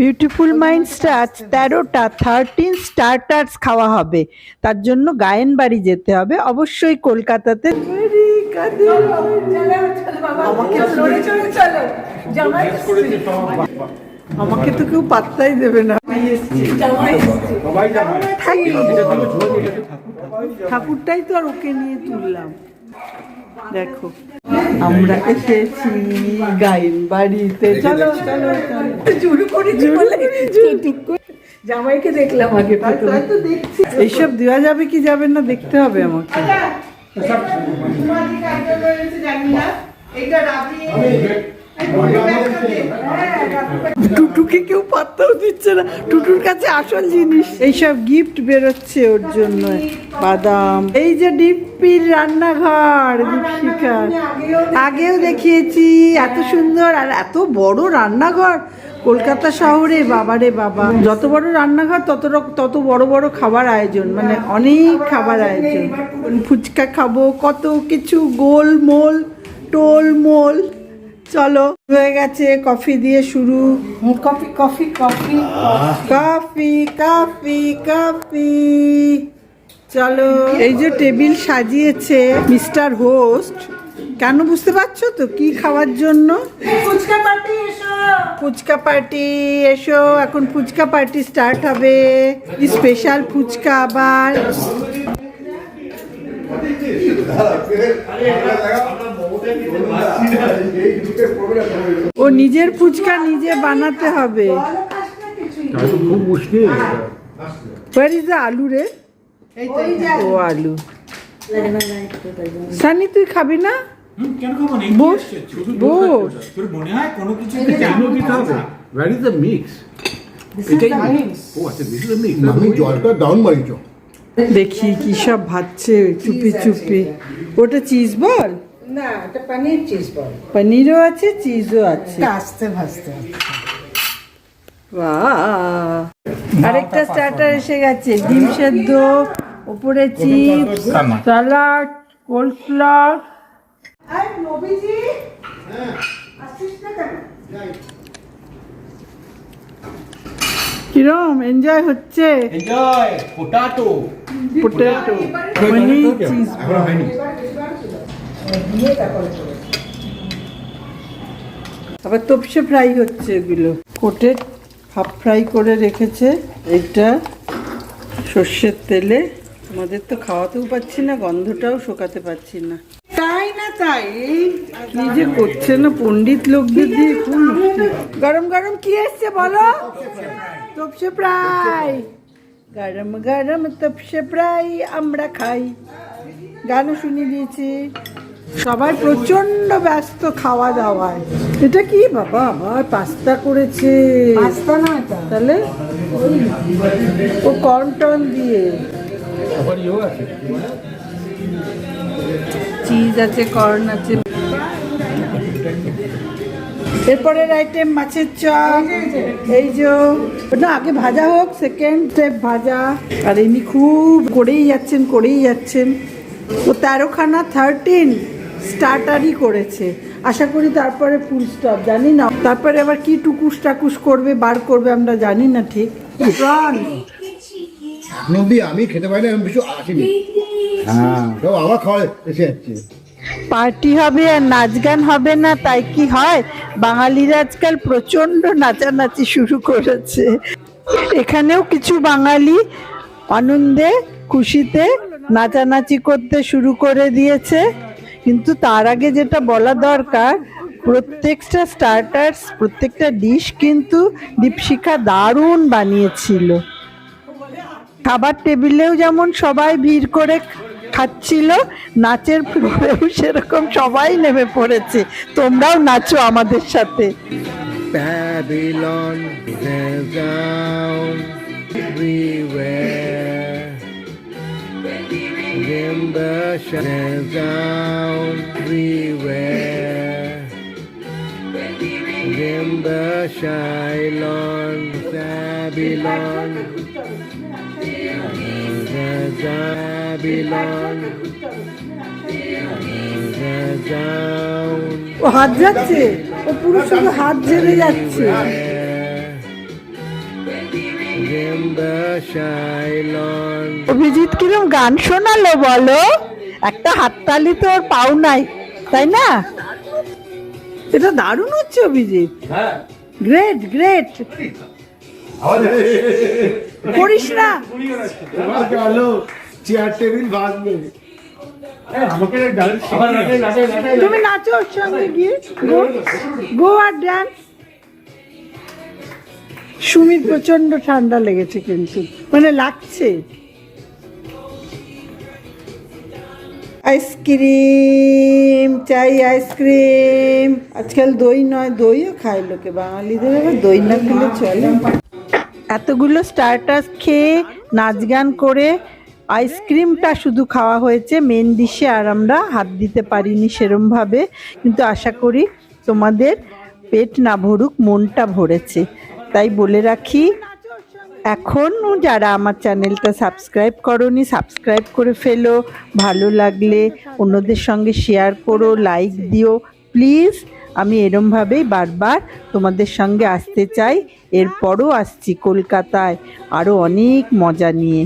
Beautiful মাইন্ডসটা আজ 13টা 13 starters খাওয়া হবে, তার জন্য গায়েন বাড়ি যেতে হবে অবশ্যই কলকাতাতে। আমাকে তো কেউ পাত্তাই দেবে না। ঠাকুরটাই তো আর ওকে নিয়ে তুললাম। দেখো আমরা এসেছি গায়েন বাড়িতে। চলো চলো জামাইকে দেখলাম আগে, এইসব দেওয়া যাবে কি যাবে না দেখতে হবে আমাকে। টুটুকে কেউ পাত্তাও দিচ্ছে না, টুটুর কাছে আসল জিনিস। এইসব গিফট বেরোচ্ছে ওর জন্য, বাদাম। এই যে ডিপির রান্নাঘর, দীপশিখা আগেও দেখিয়েছি, এত সুন্দর আর এত বড় রান্নাঘর কলকাতা শহরে। বাবারে বাবা, যত বড় রান্নাঘর তত বড় বড় খাবার আয়োজন, মানে অনেক খাবার আয়োজন। ফুচকা খাবো, কত কিছু, গোলমোল টোলমোল। চলো হয়ে গেছে, কফি দিয়ে শুরু। Coffee coffee coffee coffee coffee coffee. চলো, এই যে টেবিল সাজিয়েছে মিস্টার হোস্ট, কেন বুঝতে পারছো তো কি খাওয়ার জন্য? ফুচকা পার্টি এসো, ফুচকা পার্টি এসো, এখন ফুচকা পার্টি স্টার্ট হবে। স্পেশাল ফুচকা আবার। ও নিজের ফুচকা নিজে বানাতে হবে। Where is the আলু রে? ও আলু। সানি তুই খাবি না? কেন খাবো না? বস বস। তোর মনে হয় কোনো কিছু জানো দিতে হবে? Where is the mix? এটাই mix. ও আচ্ছা, this is the mix. আমি জলটা ডাউন মারিছো। দেখি কি সব ভাজছে চুপি চুপি। ওটা চিজ বল? না, এটা পনির চিজ বল। পনিরও আছে, চিজও আছে। আস্তে ভাজতে হবে। বাহ, আরেকটা স্টার্টার এসে গেছে, ডিম সেদ্ধ, উপরে চিপস, সালাড, কোলস্লাও। কিরম এনজয় হচ্ছে? Enjoy potato. পোটেটো, পনির, চিজ। আবার তপসে ফ্রাই হচ্ছে, এগুলো কোটেড হাফ ফ্রাই করে রেখেছে। এইটা সর্ষের তেলে। আমাদের তো খাওয়াতেও পাচ্ছি না, গন্ধটাও শোকাতে পাচ্ছি না। তাই না তাই, এই কি যে করছে না পণ্ডিত লোকদের দিয়ে। খুব গরম গরম কি এসছে বলো? তপসে ফ্রাই, গরম গরম তপসে ফ্রাই আমরা খাই। গানও শুনিয়ে দিয়েছি। সবাই প্রচন্ড ব্যস্ত খাওয়া দাওয়ায়। এটা কি বাবা, আবার পাস্তা করেছে? পাস্তা না এটা, তাহলে ও কর্ন টর্ন দিয়ে। আবার ইও আছে। চিজ আছে, কর্ন আছে। এরপরের আইটেম মাছের চপ। এই যে না, আগে ভাজা হোক, সেকেন্ড স্টেপ ভাজা। আর এমনি খুব করেই যাচ্ছেন। ও 13খানা 13 স্টার্টারই করেছে। আশা করি তারপরে ফুল স্টপ, জানি না তারপরে আবার কি টুকুস টাকুস করবে, বার করবে, আমরা জানি না ঠিক। প্রন নদী আমি খেতে পারি না, আমি কিছু আসিনি। হ্যাঁ, তো আমার খাওয়া এসে যাচ্ছে। পার্টি হবে আর নাচ গান হবে না, তাই কি হয়? বাঙালিরা আজকাল প্রচন্ড নাচানাচি শুরু করেছে। এখানেও কিছু বাঙালি আনন্দে খুশিতে নাচানাচি করতে শুরু করে দিয়েছে। কিন্তু তার আগে যেটা বলা দরকার, প্রত্যেকটা স্টার্টার্স, প্রত্যেকটা ডিশ কিন্তু দীপশিখা দারুণ বানিয়েছিল। খাবার টেবিলেও যেমন সবাই ভিড় করে খাচ্ছিল, নাচের ফ্লোরেও সেরকম সবাই নেমে পড়েছে। তোমরাও নাচো আমাদের সাথে। Babylon is down everywhere. Remember, shines down everywhere. Remember, Shylon, Babylon. Babylon. ও হাত যাচ্ছে, ও পুরো শুধু হাত ঝেড়ে যাচ্ছে। in the Shylon. অভিজিৎ কিরম গান শোনালো বলো, একটা হাততালি তো ওর পাও নাই, তাই না? এটা দারুণ হচ্ছে অভিজিৎ, গ্রেট গ্রেট। করিস না, চেয়ার টেবিল ভাঙবে। তুমি নাচো ওর সঙ্গে গিয়ে, গো আর ড্যান্স। সুমির প্রচন্ড ঠান্ডা লেগেছে কিন্তু, মানে লাগছে। আইসক্রিম চাই, আইসক্রিম। আজকাল দই নয়, দইও খায় লোকে, বাঙালিদের আবার দই না খেলে চলে। এতগুলো স্টার্টার্স খেয়ে নাচ গান করে আইসক্রিমটা শুধু খাওয়া হয়েছে, মেন ডিশে আর আমরা হাত দিতে পারিনি সেরমভাবে, কিন্তু আশা করি তোমাদের পেট না ভরুক, মনটা ভরেছে। তাই বলে রাখি, এখনও যারা আমার চ্যানেলটা সাবস্ক্রাইব করোনি, সাবস্ক্রাইব করে ফেলো। ভালো লাগলে অন্যদের সঙ্গে শেয়ার করো, লাইক দিও প্লিজ। আমি এরমভাবেই বারবার তোমাদের সঙ্গে আসতে চাই। এরপরও আসছি কলকাতায় আরও অনেক মজা নিয়ে।